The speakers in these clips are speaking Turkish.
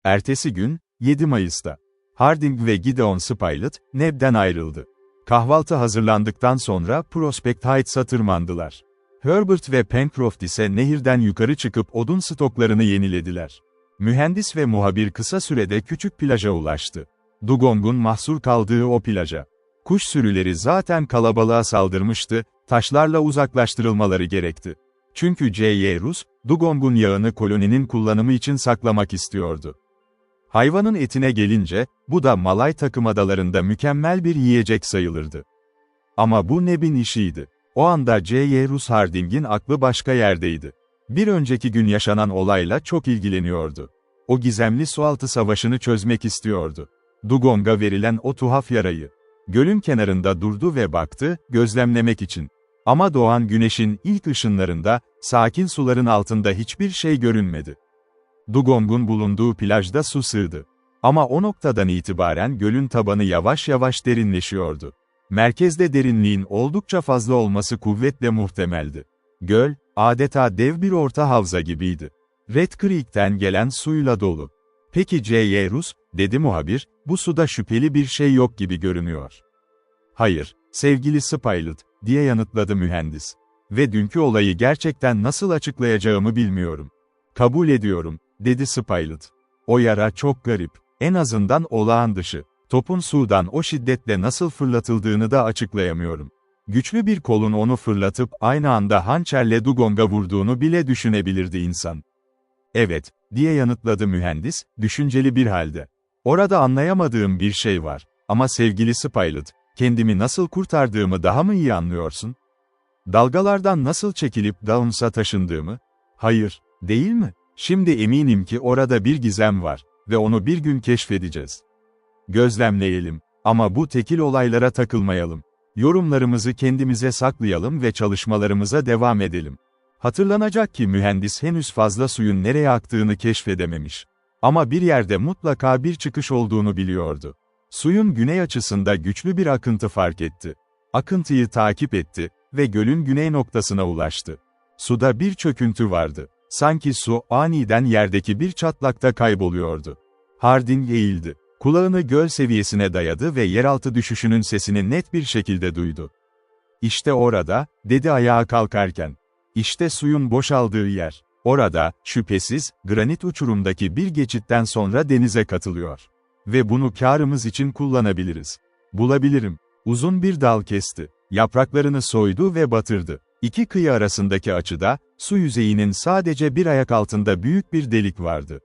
Ertesi gün, 7 Mayıs'ta, Harding ve Gideon Spilett, Neb'den ayrıldı. Kahvaltı hazırlandıktan sonra Prospect Heights'a tırmandılar. Herbert ve Pencroft ise nehirden yukarı çıkıp odun stoklarını yenilediler. Mühendis ve muhabir kısa sürede küçük plaja ulaştı. Dugong'un mahsur kaldığı o plaja. Kuş sürüleri zaten kalabalığa saldırmıştı, taşlarla uzaklaştırılmaları gerekti. Çünkü J.Y. Roos, Dugong'un yağını koloninin kullanımı için saklamak istiyordu. Hayvanın etine gelince, bu da Malay takımadalarında mükemmel bir yiyecek sayılırdı. Ama bu Neb'in işiydi. O anda J.Y. Roos Harding'in aklı başka yerdeydi. Bir önceki gün yaşanan olayla çok ilgileniyordu. O gizemli sualtı savaşını çözmek istiyordu. Dugong'a verilen o tuhaf yarayı. Gölün kenarında durdu ve baktı, gözlemlemek için. Ama doğan güneşin ilk ışınlarında, sakin suların altında hiçbir şey görünmedi. Dugong'un bulunduğu plajda su sığdı. Ama o noktadan itibaren gölün tabanı yavaş yavaş derinleşiyordu. Merkezde derinliğin oldukça fazla olması kuvvetle muhtemeldi. Göl, adeta dev bir orta havza gibiydi. Red Creek'ten gelen suyla dolu. "Peki J.Y. Roos," dedi muhabir, "bu suda şüpheli bir şey yok gibi görünüyor." "Hayır, sevgili Spilett," diye yanıtladı mühendis. "Ve dünkü olayı gerçekten nasıl açıklayacağımı bilmiyorum." "Kabul ediyorum," dedi Spilett. "O yara çok garip, en azından olağan dışı. Topun sudan o şiddetle nasıl fırlatıldığını da açıklayamıyorum. Güçlü bir kolun onu fırlatıp aynı anda hançerle Dugong'a vurduğunu bile düşünebilirdi insan." "Evet," diye yanıtladı mühendis, düşünceli bir halde. "Orada anlayamadığım bir şey var. Ama sevgili Spilett, kendimi nasıl kurtardığımı daha mı iyi anlıyorsun? Dalgalardan nasıl çekilip Downs'a taşındığımı? Hayır, değil mi? Şimdi eminim ki orada bir gizem var ve onu bir gün keşfedeceğiz. Gözlemleyelim ama bu tekil olaylara takılmayalım. Yorumlarımızı kendimize saklayalım ve çalışmalarımıza devam edelim." Hatırlanacak ki mühendis henüz fazla suyun nereye aktığını keşfedememiş. Ama bir yerde mutlaka bir çıkış olduğunu biliyordu. Suyun güney açısında güçlü bir akıntı fark etti. Akıntıyı takip etti ve gölün güney noktasına ulaştı. Suda bir çöküntü vardı. Sanki su aniden yerdeki bir çatlakta kayboluyordu. Harding eğildi. Kulağını göl seviyesine dayadı ve yeraltı düşüşünün sesini net bir şekilde duydu. "İşte orada," dedi ayağa kalkarken. "İşte suyun boşaldığı yer. Orada, şüphesiz, granit uçurumdaki bir geçitten sonra denize katılıyor. Ve bunu kârımız için kullanabiliriz. Bulabilirim." Uzun bir dal kesti. Yapraklarını soydu ve batırdı. İki kıyı arasındaki açıda, su yüzeyinin sadece bir ayak altında büyük bir delik vardı.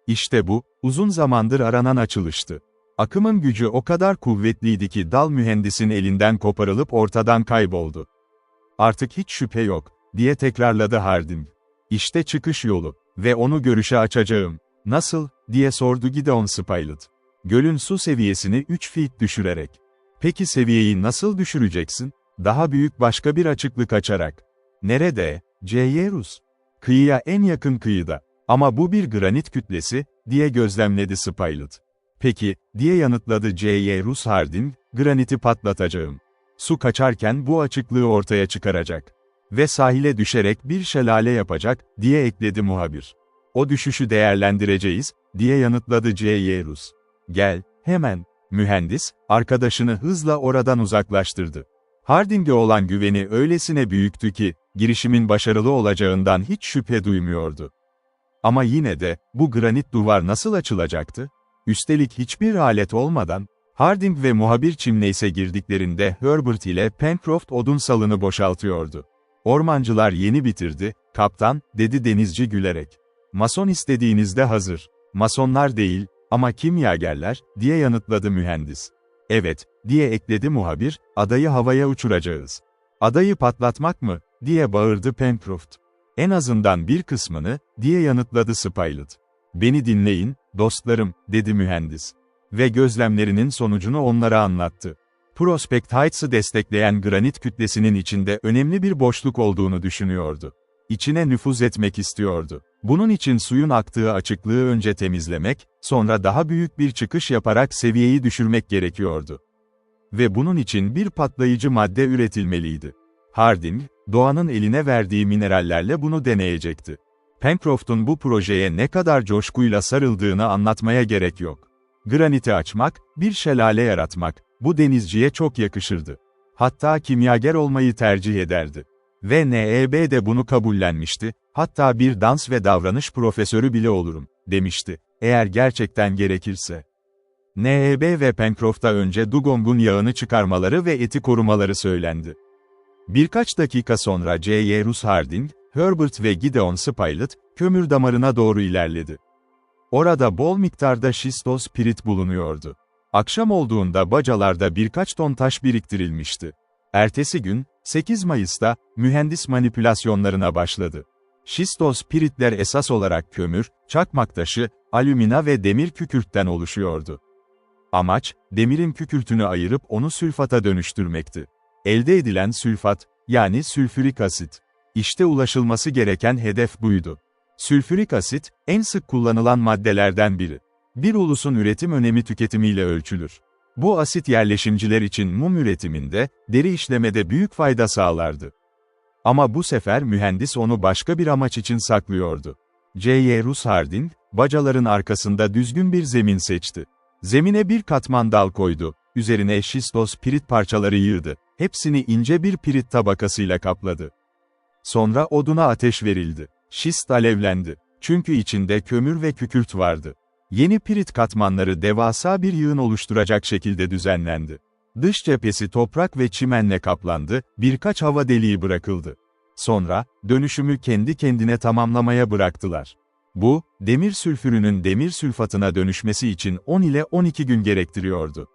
İşte bu, uzun zamandır aranan açılıştı. Akımın gücü o kadar kuvvetliydi ki dal mühendisin elinden koparılıp ortadan kayboldu. "Artık hiç şüphe yok," diye tekrarladı Harding. "İşte çıkış yolu ve onu görüşe açacağım." "Nasıl?" diye sordu Gideon Spilett. "Gölün su seviyesini 3 feet düşürerek." "Peki seviyeyi nasıl düşüreceksin?" "Daha büyük başka bir açıklık açarak." "Nerede, J.Y. Roos?" "Kıyıya en yakın kıyıda. Ama bu bir granit kütlesi," diye gözlemledi Spilett. "Peki," diye yanıtladı J.Y. Roos Harding, "graniti patlatacağım. Su kaçarken bu açıklığı ortaya çıkaracak. Ve sahile düşerek bir şelale yapacak," diye ekledi muhabir. "O düşüşü değerlendireceğiz," diye yanıtladı J.Y. Roos. "Gel, hemen." Mühendis, arkadaşını hızla oradan uzaklaştırdı. Harding'e olan güveni öylesine büyüktü ki, girişimin başarılı olacağından hiç şüphe duymuyordu. Ama yine de, bu granit duvar nasıl açılacaktı? Üstelik hiçbir alet olmadan, Harding ve muhabir çimneyse girdiklerinde Herbert ile Pencroft odun salını boşaltıyordu. "Ormancılar yeni bitirdi, kaptan," dedi denizci gülerek. "Mason istediğinizde hazır." "Masonlar değil, ama kimyagerler," diye yanıtladı mühendis. "Evet," diye ekledi muhabir, "adayı havaya uçuracağız." "Adayı patlatmak mı?" diye bağırdı Pencroft. "En azından bir kısmını," diye yanıtladı Spilett. "Beni dinleyin, dostlarım," dedi mühendis. Ve gözlemlerinin sonucunu onlara anlattı. Prospect Heights'ı destekleyen granit kütlesinin içinde önemli bir boşluk olduğunu düşünüyordu. İçine nüfuz etmek istiyordu. Bunun için suyun aktığı açıklığı önce temizlemek, sonra daha büyük bir çıkış yaparak seviyeyi düşürmek gerekiyordu. Ve bunun için bir patlayıcı madde üretilmeliydi. Harding, doğanın eline verdiği minerallerle bunu deneyecekti. Pencroft'un bu projeye ne kadar coşkuyla sarıldığını anlatmaya gerek yok. Graniti açmak, bir şelale yaratmak, bu denizciye çok yakışırdı. Hatta kimyager olmayı tercih ederdi. Ve NEB de bunu kabullenmişti, hatta bir dans ve davranış profesörü bile olurum, demişti, eğer gerçekten gerekirse. NEB ve Pencroft'a önce Dugong'un yağını çıkarmaları ve eti korumaları söylendi. Birkaç dakika sonra Cyrus Harding, Herbert ve Gideon Spilett, kömür damarına doğru ilerledi. Orada bol miktarda şistos pirit bulunuyordu. Akşam olduğunda bacalarda birkaç ton taş biriktirilmişti. Ertesi gün, 8 Mayıs'ta, mühendis manipülasyonlarına başladı. Şistos piritler esas olarak kömür, çakmak taşı, alümina ve demir kükürtten oluşuyordu. Amaç, demirin kükürtünü ayırıp onu sülfata dönüştürmekti. Elde edilen sülfat, yani sülfürik asit. İşte ulaşılması gereken hedef buydu. Sülfürik asit, en sık kullanılan maddelerden biri. Bir ulusun üretim önemi tüketimiyle ölçülür. Bu asit yerleşimciler için mum üretiminde, deri işlemede büyük fayda sağlardı. Ama bu sefer mühendis onu başka bir amaç için saklıyordu. Cyrus Harding, bacaların arkasında düzgün bir zemin seçti. Zemine bir katman dal koydu, üzerine şistos pirit parçaları yığdı, hepsini ince bir pirit tabakasıyla kapladı. Sonra oduna ateş verildi. Şist alevlendi. Çünkü içinde kömür ve kükürt vardı. Yeni pirit katmanları devasa bir yığın oluşturacak şekilde düzenlendi. Dış cephesi toprak ve çimenle kaplandı, birkaç hava deliği bırakıldı. Sonra, dönüşümü kendi kendine tamamlamaya bıraktılar. Bu, demir sülfürünün demir sülfatına dönüşmesi için 10 ile 12 gün gerektiriyordu.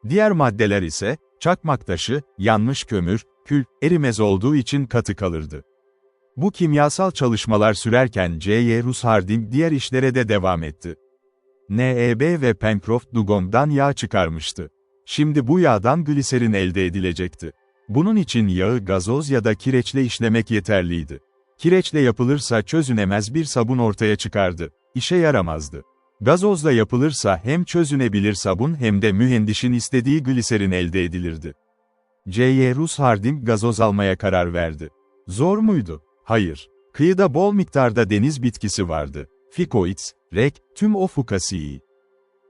Diğer maddeler ise, çakmak taşı, yanmış kömür, kül, erimez olduğu için katı kalırdı. Bu kimyasal çalışmalar sürerken Cyrus Harding diğer işlere de devam etti. NEB ve Pencroft Dugong'dan yağ çıkarmıştı. Şimdi bu yağdan gliserin elde edilecekti. Bunun için yağı gazoz ya da kireçle işlemek yeterliydi. Kireçle yapılırsa çözünemez bir sabun ortaya çıkardı. İşe yaramazdı. Gazozla yapılırsa hem çözünebilir sabun hem de mühendisin istediği gliserin elde edilirdi. Cyrus Harding gazoz almaya karar verdi. Zor muydu? Hayır. Kıyıda bol miktarda deniz bitkisi vardı. Ficoids, rek, tüm o fukaceae.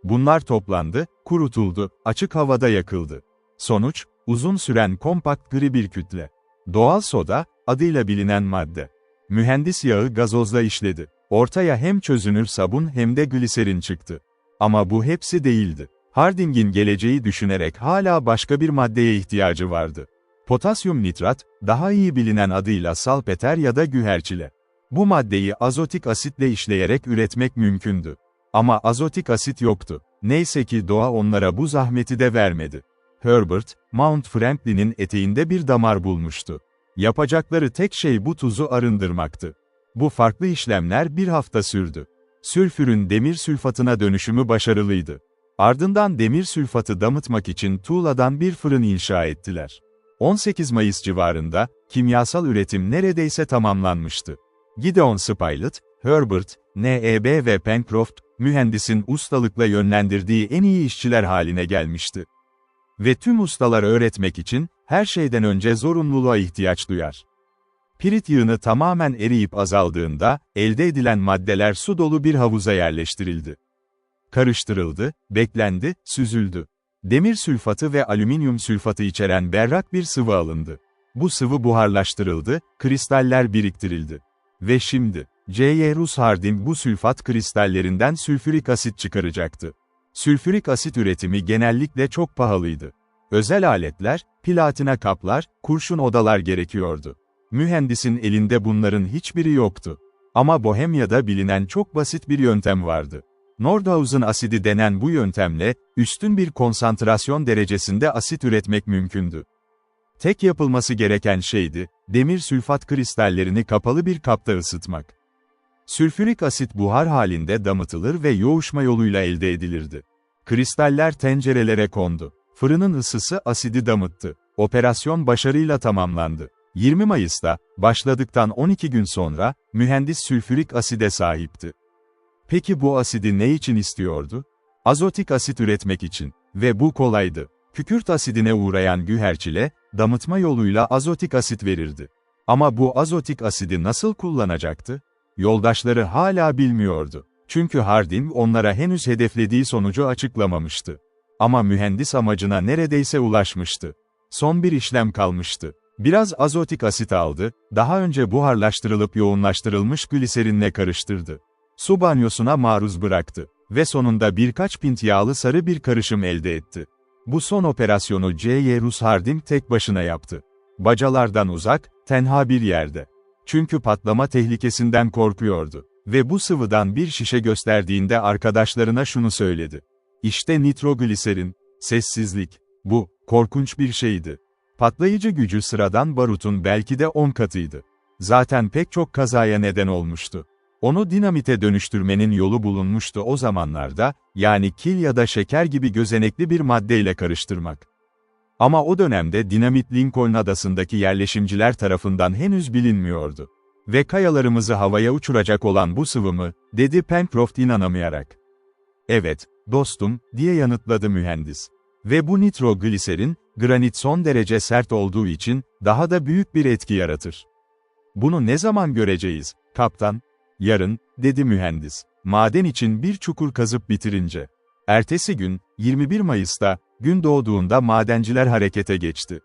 Bunlar toplandı, kurutuldu, açık havada yakıldı. Sonuç, uzun süren kompakt gri bir kütle. Doğal soda, adıyla bilinen madde. Mühendis yağı gazozla işledi. Ortaya hem çözünür sabun hem de gliserin çıktı. Ama bu hepsi değildi. Harding'in geleceği düşünerek hala başka bir maddeye ihtiyacı vardı. Potasyum nitrat, daha iyi bilinen adıyla salpeter ya da güherçile. Bu maddeyi azotik asitle işleyerek üretmek mümkündü. Ama azotik asit yoktu. Neyse ki doğa onlara bu zahmeti de vermedi. Herbert, Mount Franklin'in eteğinde bir damar bulmuştu. Yapacakları tek şey bu tuzu arındırmaktı. Bu farklı işlemler bir hafta sürdü. Sülfürün demir sülfatına dönüşümü başarılıydı. Ardından demir sülfatı damıtmak için tuğladan bir fırın inşa ettiler. 18 Mayıs civarında, kimyasal üretim neredeyse tamamlanmıştı. Gideon Spilett, Herbert, NEB ve Pencroft, mühendisin ustalıkla yönlendirdiği en iyi işçiler haline gelmişti. Ve tüm ustalar öğretmek için, her şeyden önce zorunluluğa ihtiyaç duyar. Pirit yığını tamamen eriyip azaldığında, elde edilen maddeler su dolu bir havuza yerleştirildi. Karıştırıldı, beklendi, süzüldü. Demir sülfatı ve alüminyum sülfatı içeren berrak bir sıvı alındı. Bu sıvı buharlaştırıldı, kristaller biriktirildi. Ve şimdi, Cyrus Harding bu sülfat kristallerinden sülfürik asit çıkaracaktı. Sülfürik asit üretimi genellikle çok pahalıydı. Özel aletler, platina kaplar, kurşun odalar gerekiyordu. Mühendisin elinde bunların hiçbiri yoktu. Ama Bohemya'da bilinen çok basit bir yöntem vardı. Nordhausen asidi denen bu yöntemle, üstün bir konsantrasyon derecesinde asit üretmek mümkündü. Tek yapılması gereken şeydi, demir sülfat kristallerini kapalı bir kapta ısıtmak. Sülfürik asit buhar halinde damıtılır ve yoğuşma yoluyla elde edilirdi. Kristaller tencerelere kondu. Fırının ısısı asidi damıttı. Operasyon başarıyla tamamlandı. 20 Mayıs'ta, başladıktan 12 gün sonra, mühendis sülfürik aside sahipti. Peki bu asidi ne için istiyordu? Azotik asit üretmek için. Ve bu kolaydı. Kükürt asidine uğrayan güherçile, damıtma yoluyla azotik asit verirdi. Ama bu azotik asidi nasıl kullanacaktı? Yoldaşları hala bilmiyordu. Çünkü Harding onlara henüz hedeflediği sonucu açıklamamıştı. Ama mühendis amacına neredeyse ulaşmıştı. Son bir işlem kalmıştı. Biraz azotik asit aldı, daha önce buharlaştırılıp yoğunlaştırılmış gliserinle karıştırdı. Su banyosuna maruz bıraktı ve sonunda birkaç pint yağlı sarı bir karışım elde etti. Bu son operasyonu J. Russ Harding tek başına yaptı. Bacalardan uzak, tenha bir yerde. Çünkü patlama tehlikesinden korkuyordu. Ve bu sıvıdan bir şişe gösterdiğinde arkadaşlarına şunu söyledi. İşte nitrogliserin, sessizlik. Bu, korkunç bir şeydi. Patlayıcı gücü sıradan barutun belki de 10 katıydı. Zaten pek çok kazaya neden olmuştu. Onu dinamite dönüştürmenin yolu bulunmuştu o zamanlarda, yani kil ya da şeker gibi gözenekli bir maddeyle karıştırmak. Ama o dönemde dinamit Lincoln Adası'ndaki yerleşimciler tarafından henüz bilinmiyordu. Ve kayalarımızı havaya uçuracak olan bu sıvı mı, dedi Pencroft inanamayarak. Evet, dostum, diye yanıtladı mühendis. Ve bu nitrogliserin, granit son derece sert olduğu için, daha da büyük bir etki yaratır. Bunu ne zaman göreceğiz, kaptan? Yarın, dedi mühendis. Maden için bir çukur kazıp bitirince. Ertesi gün, 21 Mayıs'ta, gün doğduğunda madenciler harekete geçti.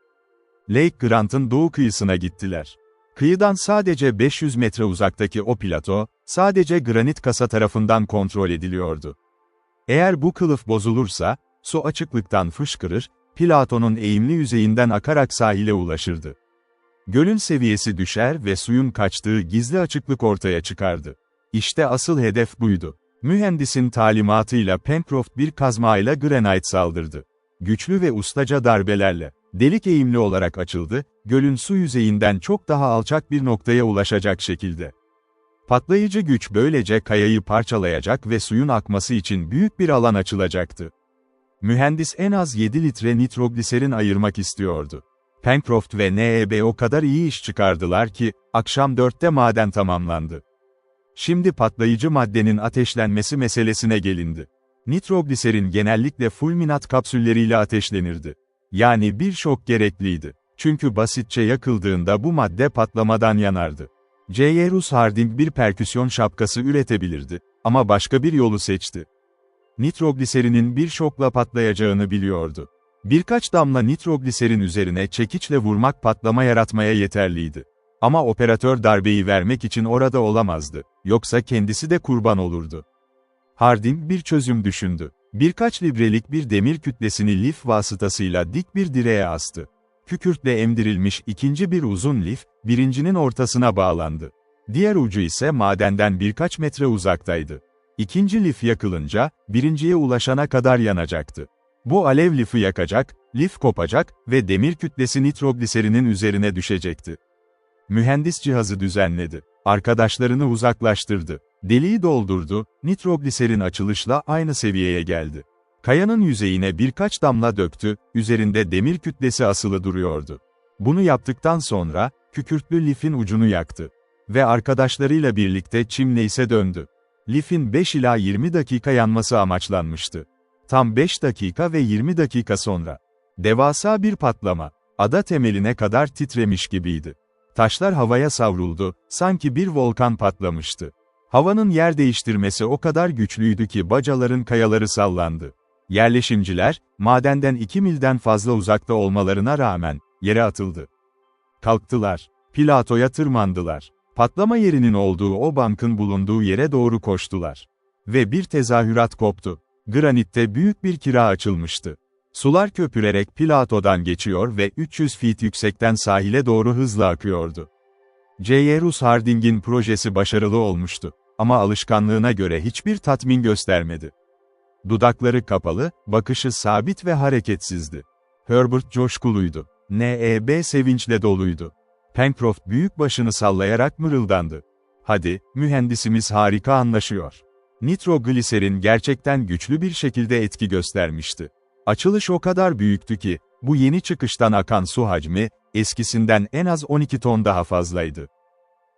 Lake Grant'ın doğu kıyısına gittiler. Kıyıdan sadece 500 metre uzaktaki o plato, sadece granit kasa tarafından kontrol ediliyordu. Eğer bu kılıf bozulursa, su açıklıktan fışkırır, platonun eğimli yüzeyinden akarak sahile ulaşırdı. Gölün seviyesi düşer ve suyun kaçtığı gizli açıklık ortaya çıkardı. İşte asıl hedef buydu. Mühendisin talimatıyla Pencroft bir kazmayla granit saldırdı. Güçlü ve ustaca darbelerle, delik eğimli olarak açıldı, gölün su yüzeyinden çok daha alçak bir noktaya ulaşacak şekilde. Patlayıcı güç böylece kayayı parçalayacak ve suyun akması için büyük bir alan açılacaktı. Mühendis en az 7 litre nitrogliserin ayırmak istiyordu. Pencroft ve NEB o kadar iyi iş çıkardılar ki, akşam 4'te maden tamamlandı. Şimdi patlayıcı maddenin ateşlenmesi meselesine gelindi. Nitrogliserin genellikle fulminat kapsülleriyle ateşlenirdi. Yani bir şok gerekliydi. Çünkü basitçe yakıldığında bu madde patlamadan yanardı. J. Russ Harding bir perküsyon şapkası üretebilirdi, ama başka bir yolu seçti. Nitrogliserinin bir şokla patlayacağını biliyordu. Birkaç damla nitrogliserin üzerine çekiçle vurmak patlama yaratmaya yeterliydi. Ama operatör darbeyi vermek için orada olamazdı, yoksa kendisi de kurban olurdu. Harding bir çözüm düşündü. Birkaç librelik bir demir kütlesini lif vasıtasıyla dik bir direğe astı. Kükürtle emdirilmiş ikinci bir uzun lif, birincinin ortasına bağlandı. Diğer ucu ise madenden birkaç metre uzaktaydı. İkinci lif yakılınca, birinciye ulaşana kadar yanacaktı. Bu alev lifi yakacak, lif kopacak ve demir kütlesi nitrogliserinin üzerine düşecekti. Mühendis cihazı düzenledi. Arkadaşlarını uzaklaştırdı. Deliği doldurdu, nitrogliserin açılışla aynı seviyeye geldi. Kayanın yüzeyine birkaç damla döktü, üzerinde demir kütlesi asılı duruyordu. Bunu yaptıktan sonra, kükürtlü lifin ucunu yaktı. Ve arkadaşlarıyla birlikte çimneyse döndü. Lifin 5 ila 20 dakika yanması amaçlanmıştı. Tam 5 dakika ve 20 dakika sonra. Devasa bir patlama, ada temeline kadar titremiş gibiydi. Taşlar havaya savruldu, sanki bir volkan patlamıştı. Havanın yer değiştirmesi o kadar güçlüydü ki bacaların kayaları sallandı. Yerleşimciler, madenden 2 milden fazla uzakta olmalarına rağmen, yere atıldı. Kalktılar, platoya tırmandılar. Patlama yerinin olduğu o bankın bulunduğu yere doğru koştular. Ve bir tezahürat koptu. Granitte büyük bir kira açılmıştı. Sular köpürerek platodan geçiyor ve 300 feet yüksekten sahile doğru hızla akıyordu. J. Russ Harding'in projesi başarılı olmuştu. Ama alışkanlığına göre hiçbir tatmin göstermedi. Dudakları kapalı, bakışı sabit ve hareketsizdi. Herbert coşkuluydu. NEB sevinçle doluydu. Pencroft büyük başını sallayarak mırıldandı. Hadi, mühendisimiz harika anlaşıyor. Nitrogliserin gerçekten güçlü bir şekilde etki göstermişti. Açılış o kadar büyüktü ki, bu yeni çıkıştan akan su hacmi, eskisinden en az 12 ton daha fazlaydı.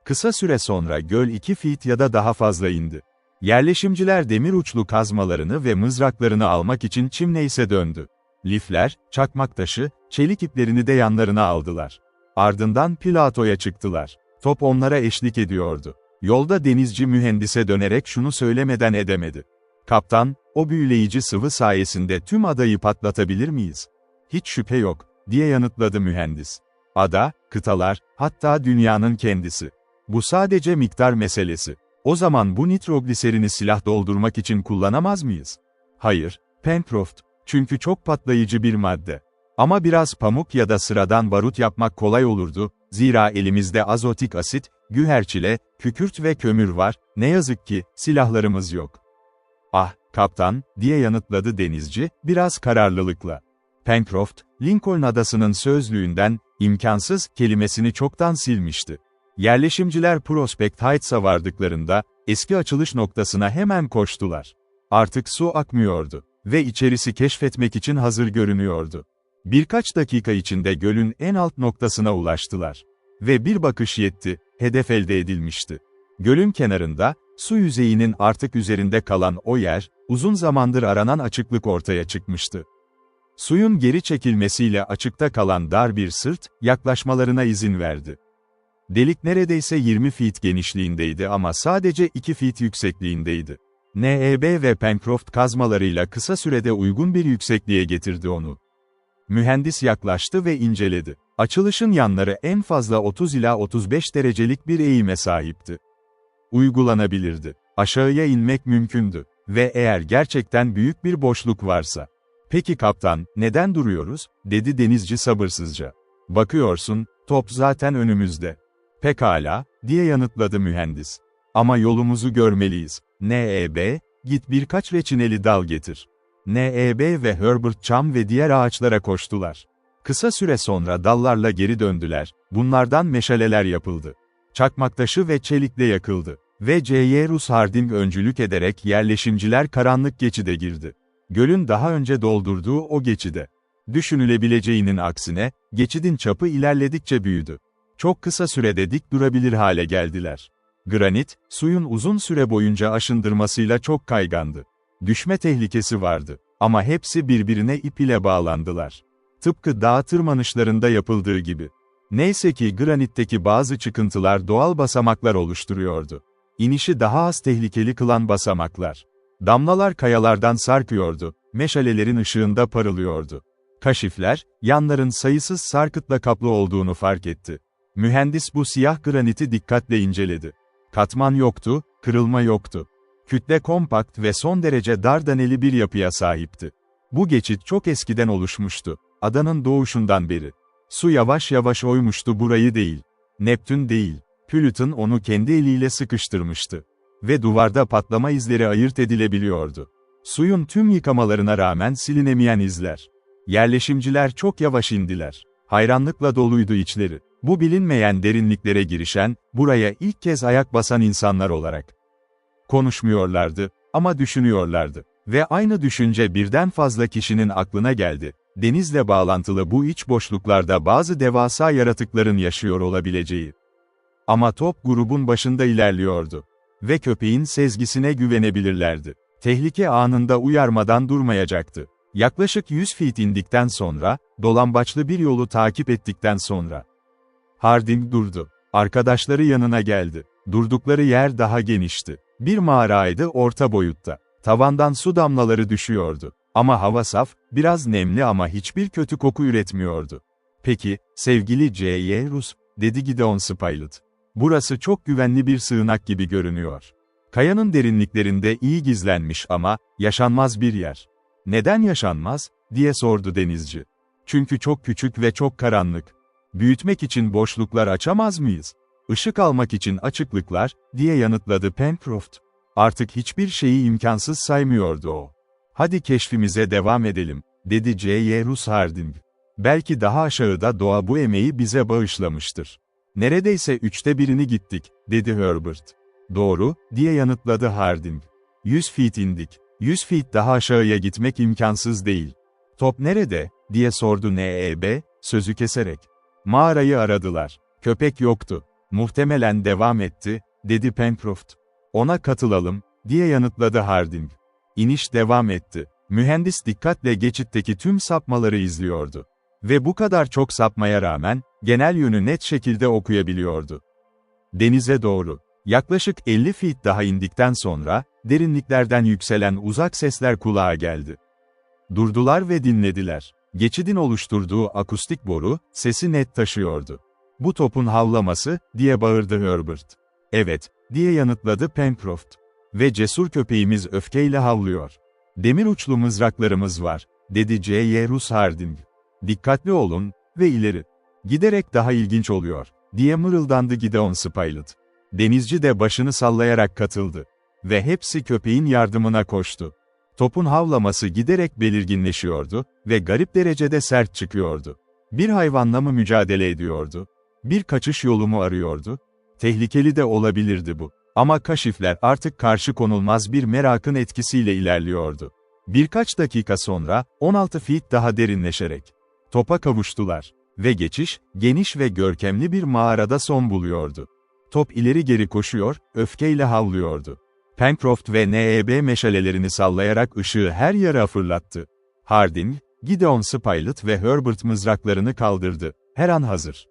Kısa süre sonra göl 2 feet ya da daha fazla indi. Yerleşimciler demir uçlu kazmalarını ve mızraklarını almak için çimneyse döndü. Lifler, çakmak taşı, çelik iplerini de yanlarına aldılar. Ardından platoya çıktılar. Top onlara eşlik ediyordu. Yolda denizci mühendise dönerek şunu söylemeden edemedi. Kaptan, o büyüleyici sıvı sayesinde tüm adayı patlatabilir miyiz? Hiç şüphe yok, diye yanıtladı mühendis. Ada, kıtalar, hatta dünyanın kendisi. Bu sadece miktar meselesi. O zaman bu nitrogliserini silah doldurmak için kullanamaz mıyız? Hayır, Pencroft, çünkü çok patlayıcı bir madde. Ama biraz pamuk ya da sıradan barut yapmak kolay olurdu, zira elimizde azotik asit, güherçile, kükürt ve kömür var, ne yazık ki, silahlarımız yok. Ah, kaptan, diye yanıtladı denizci, biraz kararlılıkla. Pencroft, Lincoln adasının sözlüğünden, imkansız, kelimesini çoktan silmişti. Yerleşimciler Prospect Heights'a vardıklarında, eski açılış noktasına hemen koştular. Artık su akmıyordu ve içerisi keşfetmek için hazır görünüyordu. Birkaç dakika içinde gölün en alt noktasına ulaştılar. Ve bir bakış yetti, hedef elde edilmişti. Gölün kenarında, su yüzeyinin artık üzerinde kalan o yer, uzun zamandır aranan açıklık ortaya çıkmıştı. Suyun geri çekilmesiyle açıkta kalan dar bir sırt, yaklaşmalarına izin verdi. Delik neredeyse 20 feet genişliğindeydi ama sadece 2 feet yüksekliğindeydi. Neb ve Pencroft kazmalarıyla kısa sürede uygun bir yüksekliğe getirdi onu. Mühendis yaklaştı ve inceledi. Açılışın yanları en fazla 30 ila 35 derecelik bir eğime sahipti. Uygulanabilirdi. Aşağıya inmek mümkündü. Ve eğer gerçekten büyük bir boşluk varsa. "Peki kaptan, neden duruyoruz?" dedi denizci sabırsızca. "Bakıyorsun, top zaten önümüzde." "Pekala," diye yanıtladı mühendis. "Ama yolumuzu görmeliyiz. Neb, git birkaç reçineli dal getir." Neb ve Herbert çam ve diğer ağaçlara koştular. Kısa süre sonra dallarla geri döndüler, bunlardan meşaleler yapıldı. Çakmak taşı ve çelikle yakıldı. Ve Cyrus Harding öncülük ederek yerleşimciler karanlık geçide girdi. Gölün daha önce doldurduğu o geçide. Düşünülebileceğinin aksine, geçidin çapı ilerledikçe büyüdü. Çok kısa sürede dik durabilir hale geldiler. Granit, suyun uzun süre boyunca aşındırmasıyla çok kaygandı. Düşme tehlikesi vardı. Ama hepsi birbirine ip ile bağlandılar. Tıpkı dağ tırmanışlarında yapıldığı gibi. Neyse ki granitteki bazı çıkıntılar doğal basamaklar oluşturuyordu. İnişi daha az tehlikeli kılan basamaklar. Damlalar kayalardan sarkıyordu, meşalelerin ışığında parlıyordu. Kaşifler, yanların sayısız sarkıtla kaplı olduğunu fark etti. Mühendis bu siyah graniti dikkatle inceledi. Katman yoktu, kırılma yoktu. Kütle kompakt ve son derece dardaneli bir yapıya sahipti. Bu geçit çok eskiden oluşmuştu, adanın doğuşundan beri. Su yavaş yavaş oymuştu burayı değil. Neptün değil, Plüton onu kendi eliyle sıkıştırmıştı. Ve duvarda patlama izleri ayırt edilebiliyordu. Suyun tüm yıkamalarına rağmen silinemeyen izler. Yerleşimciler çok yavaş indiler. Hayranlıkla doluydu içleri. Bu bilinmeyen derinliklere girişen, buraya ilk kez ayak basan insanlar olarak. Konuşmuyorlardı, ama düşünüyorlardı. Ve aynı düşünce birden fazla kişinin aklına geldi. Denizle bağlantılı bu iç boşluklarda bazı devasa yaratıkların yaşıyor olabileceği. Ama top grubun başında ilerliyordu. Ve köpeğin sezgisine güvenebilirlerdi. Tehlike anında uyarmadan durmayacaktı. Yaklaşık 100 feet indikten sonra, dolambaçlı bir yolu takip ettikten sonra. Harding durdu. Arkadaşları yanına geldi. Durdukları yer daha genişti. Bir mağaraydı orta boyutta. Tavandan su damlaları düşüyordu. Ama hava saf, biraz nemli ama hiçbir kötü koku üretmiyordu. "Peki, sevgili Cyrus," dedi Gideon Spilett. "Burası çok güvenli bir sığınak gibi görünüyor. Kayanın derinliklerinde iyi gizlenmiş ama, yaşanmaz bir yer." "Neden yaşanmaz?" diye sordu denizci. "Çünkü çok küçük ve çok karanlık. Büyütmek için boşluklar açamaz mıyız? Işık almak için açıklıklar," diye yanıtladı Pencroft. Artık hiçbir şeyi imkansız saymıyordu o. "Hadi keşfimize devam edelim," dedi Cyrus Harding. "Belki daha aşağıda doğa bu emeği bize bağışlamıştır." "Neredeyse 1/3'ünü gittik," dedi Herbert. "Doğru," diye yanıtladı Harding. 100 feet indik. 100 feet daha aşağıya gitmek imkansız değil." "Top nerede?" diye sordu Neb, sözü keserek. Mağarayı aradılar. Köpek yoktu. "Muhtemelen devam etti," dedi Pencroft. "Ona katılalım," diye yanıtladı Harding. İniş devam etti. Mühendis dikkatle geçitteki tüm sapmaları izliyordu. Ve bu kadar çok sapmaya rağmen, genel yönü net şekilde okuyabiliyordu. Denize doğru. Yaklaşık 50 feet daha indikten sonra, derinliklerden yükselen uzak sesler kulağa geldi. Durdular ve dinlediler. Geçidin oluşturduğu akustik boru, sesi net taşıyordu. "Bu topun havlaması," diye bağırdı Herbert. "Evet," diye yanıtladı Pencroft. "Ve cesur köpeğimiz öfkeyle havlıyor. Demir uçlu mızraklarımız var," dedi J.Y. Russ Harding. "Dikkatli olun ve ileri. Giderek daha ilginç oluyor," diye mırıldandı Gideon Spilett. Denizci de başını sallayarak katıldı. Ve hepsi köpeğin yardımına koştu. Topun havlaması giderek belirginleşiyordu ve garip derecede sert çıkıyordu. Bir hayvanla mı mücadele ediyordu? Bir kaçış yolu mu arıyordu? Tehlikeli de olabilirdi bu. Ama kaşifler artık karşı konulmaz bir merakın etkisiyle ilerliyordu. Birkaç dakika sonra, 16 feet daha derinleşerek topa kavuştular. Ve geçiş, geniş ve görkemli bir mağarada son buluyordu. Top ileri geri koşuyor, öfkeyle havlıyordu. Pencroft ve Neb meşalelerini sallayarak ışığı her yere fırlattı. Harding, Gideon Spilett ve Herbert mızraklarını kaldırdı. Her an hazır.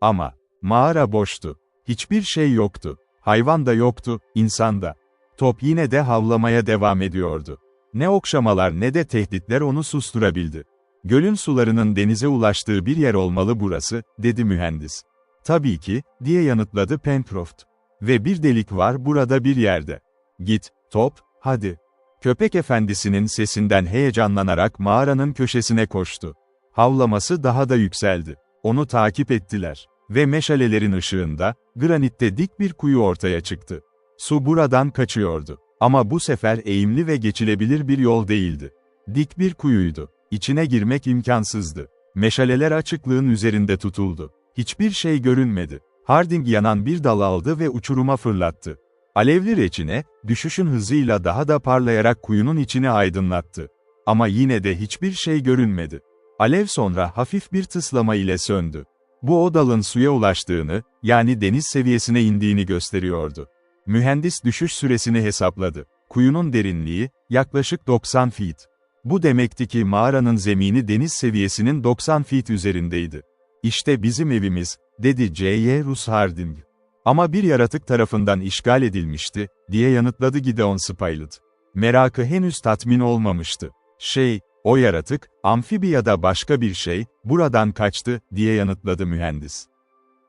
Ama mağara boştu. Hiçbir şey yoktu. Hayvan da yoktu, insan da. Top yine de havlamaya devam ediyordu. Ne okşamalar ne de tehditler onu susturabildi. "Gölün sularının denize ulaştığı bir yer olmalı burası," dedi mühendis. "Tabii ki," diye yanıtladı Pencroft. "Ve bir delik var burada bir yerde. Git, Top, hadi." Köpek efendisinin sesinden heyecanlanarak mağaranın köşesine koştu. Havlaması daha da yükseldi. Onu takip ettiler. Ve meşalelerin ışığında, granitte dik bir kuyu ortaya çıktı. Su buradan kaçıyordu. Ama bu sefer eğimli ve geçilebilir bir yol değildi. Dik bir kuyuydu. İçine girmek imkansızdı. Meşaleler açıklığın üzerinde tutuldu. Hiçbir şey görünmedi. Harding yanan bir dal aldı ve uçuruma fırlattı. Alevli reçine, düşüşün hızıyla daha da parlayarak kuyunun içini aydınlattı. Ama yine de hiçbir şey görünmedi. Alev sonra hafif bir tıslama ile söndü. Bu o dalın suya ulaştığını, yani deniz seviyesine indiğini gösteriyordu. Mühendis düşüş süresini hesapladı. Kuyunun derinliği, yaklaşık 90 feet. Bu demekti ki mağaranın zemini deniz seviyesinin 90 feet üzerindeydi. "İşte bizim evimiz," dedi J.Y. Russ Harding. "Ama bir yaratık tarafından işgal edilmişti," diye yanıtladı Gideon Spilett. Merakı henüz tatmin olmamıştı. "O yaratık, amfibi ya da başka bir şey, buradan kaçtı," diye yanıtladı mühendis.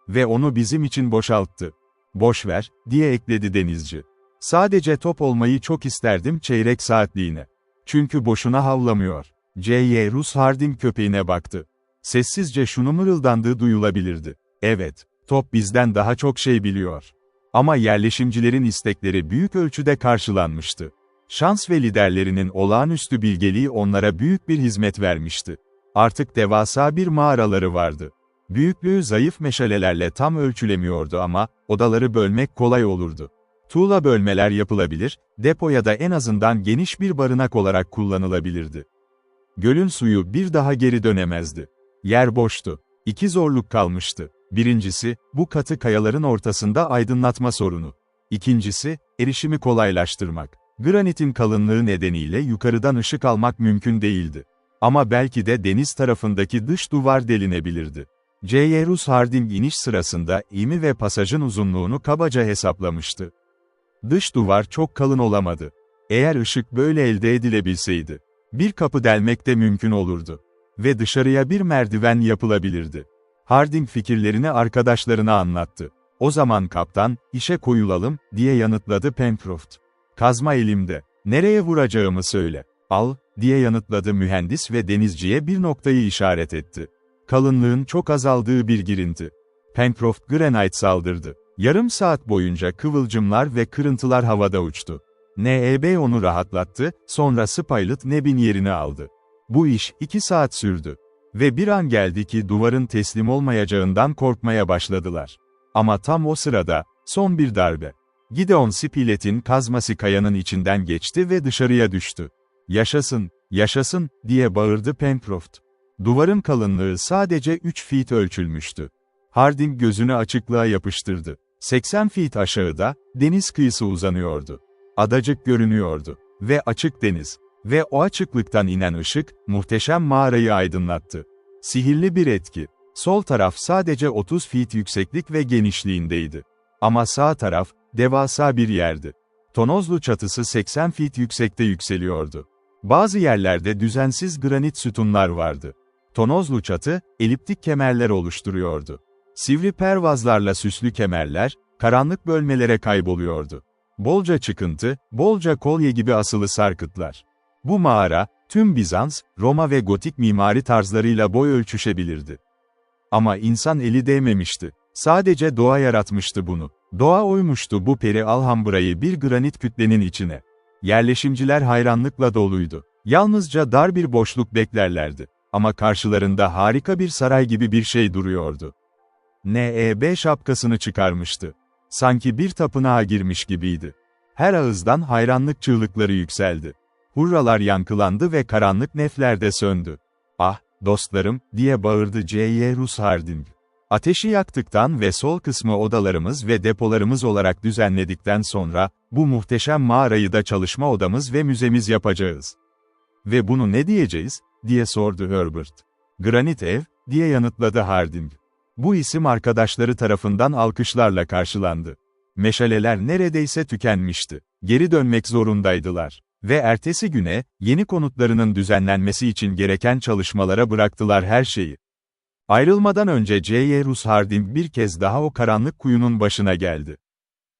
"Ve onu bizim için boşalttı." "Boş ver," diye ekledi denizci. "Sadece top olmayı çok isterdim çeyrek saatliğine. Çünkü boşuna havlamıyor." J.Y. Russ Harding köpeğine baktı. Sessizce şunu mırıldandığı duyulabilirdi. "Evet, top bizden daha çok şey biliyor." Ama yerleşimcilerin istekleri büyük ölçüde karşılanmıştı. Şans ve liderlerinin olağanüstü bilgeliği onlara büyük bir hizmet vermişti. Artık devasa bir mağaraları vardı. Büyüklüğü zayıf meşalelerle tam ölçülemiyordu ama, odaları bölmek kolay olurdu. Tuğla bölmeler yapılabilir, depo ya da en azından geniş bir barınak olarak kullanılabilirdi. Gölün suyu bir daha geri dönemezdi. Yer boştu. İki zorluk kalmıştı. Birincisi, bu katı kayaların ortasında aydınlatma sorunu. İkincisi, erişimi kolaylaştırmak. Granitin kalınlığı nedeniyle yukarıdan ışık almak mümkün değildi. Ama belki de deniz tarafındaki dış duvar delinebilirdi. J.Y. Russ Harding iniş sırasında ivme ve pasajın uzunluğunu kabaca hesaplamıştı. Dış duvar çok kalın olamadı. Eğer ışık böyle elde edilebilseydi, bir kapı delmek de mümkün olurdu. Ve dışarıya bir merdiven yapılabilirdi. Harding fikirlerini arkadaşlarına anlattı. "O zaman kaptan, işe koyulalım," diye yanıtladı Pencroft. "Kazma elimde. Nereye vuracağımı söyle." "Al," diye yanıtladı mühendis ve denizciye bir noktayı işaret etti. Kalınlığın çok azaldığı bir girinti. Pencroft granite saldırdı. Yarım saat boyunca kıvılcımlar ve kırıntılar havada uçtu. Neb onu rahatlattı, sonra Spilett Neb'in yerini aldı. Bu iş 2 saat sürdü. Ve bir an geldi ki duvarın teslim olmayacağından korkmaya başladılar. Ama tam o sırada, son bir darbe. Gideon Spilett'in kazması kayanın içinden geçti ve dışarıya düştü. "Yaşasın, yaşasın," diye bağırdı Pencroft. Duvarın kalınlığı sadece 3 feet ölçülmüştü. Harding gözünü açıklığa yapıştırdı. 80 feet aşağıda, deniz kıyısı uzanıyordu. Adacık görünüyordu. Ve açık deniz. Ve o açıklıktan inen ışık, muhteşem mağarayı aydınlattı. Sihirli bir etki. Sol taraf sadece 30 feet yükseklik ve genişliğindeydi. Ama sağ taraf, devasa bir yerdi. Tonozlu çatısı 80 feet yüksekte yükseliyordu. Bazı yerlerde düzensiz granit sütunlar vardı. Tonozlu çatı, eliptik kemerler oluşturuyordu. Sivri pervazlarla süslü kemerler, karanlık bölmelere kayboluyordu. Bolca çıkıntı, bolca kolye gibi asılı sarkıtlar. Bu mağara, tüm Bizans, Roma ve Gotik mimari tarzlarıyla boy ölçüşebilirdi. Ama insan eli değmemişti. Sadece doğa yaratmıştı bunu. Doğa oymuştu bu peri alhambrayı bir granit kütlenin içine. Yerleşimciler hayranlıkla doluydu. Yalnızca dar bir boşluk beklerlerdi. Ama karşılarında harika bir saray gibi bir şey duruyordu. NEB şapkasını çıkarmıştı. Sanki bir tapınağa girmiş gibiydi. Her ağızdan hayranlık çığlıkları yükseldi. Hurralar yankılandı ve karanlık neflerde söndü. "Ah, dostlarım," diye bağırdı C.Y. Rus Harding. "Ateşi yaktıktan ve sol kısmı odalarımız ve depolarımız olarak düzenledikten sonra, bu muhteşem mağarayı da çalışma odamız ve müzemiz yapacağız." "Ve bunu ne diyeceğiz?" diye sordu Herbert. "Granit ev," diye yanıtladı Harding. Bu isim arkadaşları tarafından alkışlarla karşılandı. Meşaleler neredeyse tükenmişti. Geri dönmek zorundaydılar. Ve ertesi güne, yeni konutlarının düzenlenmesi için gereken çalışmalara bıraktılar her şeyi. Ayrılmadan önce C.Y. Rus Harding bir kez daha o karanlık kuyunun başına geldi.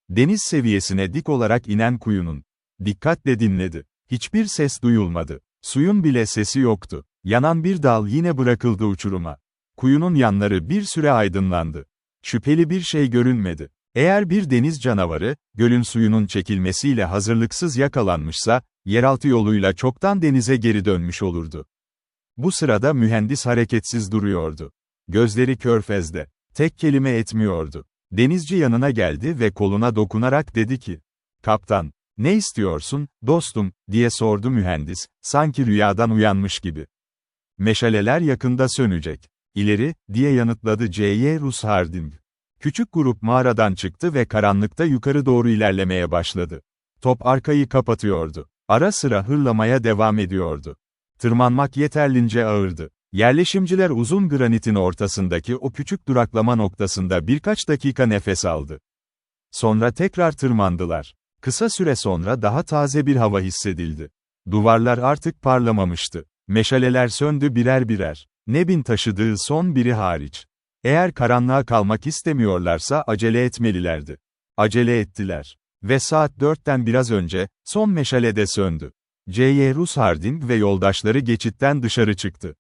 Deniz seviyesine dik olarak inen kuyunun. Dikkatle dinledi. Hiçbir ses duyulmadı. Suyun bile sesi yoktu. Yanan bir dal yine bırakıldı uçuruma. Kuyunun yanları bir süre aydınlandı. Şüpheli bir şey görünmedi. Eğer bir deniz canavarı, gölün suyunun çekilmesiyle hazırlıksız yakalanmışsa, yeraltı yoluyla çoktan denize geri dönmüş olurdu. Bu sırada mühendis hareketsiz duruyordu. Gözleri körfezde. Tek kelime etmiyordu. Denizci yanına geldi ve koluna dokunarak dedi ki, "Kaptan, ne istiyorsun, dostum?" diye sordu mühendis, sanki rüyadan uyanmış gibi. "Meşaleler yakında sönecek. İleri," diye yanıtladı C.Y. Rus Harding. Küçük grup mağaradan çıktı ve karanlıkta yukarı doğru ilerlemeye başladı. Top arkayı kapatıyordu. Ara sıra hırlamaya devam ediyordu. Tırmanmak yeterince ağırdı. Yerleşimciler uzun granitin ortasındaki o küçük duraklama noktasında birkaç dakika nefes aldı. Sonra tekrar tırmandılar. Kısa süre sonra daha taze bir hava hissedildi. Duvarlar artık parlamamıştı. Meşaleler söndü birer birer. Neb'in taşıdığı son biri hariç. Eğer karanlığa kalmak istemiyorlarsa acele etmelilerdi. Acele ettiler. Ve saat 4'ten biraz önce, son meşale de söndü. C.Y. Rus Harding ve yoldaşları geçitten dışarı çıktı.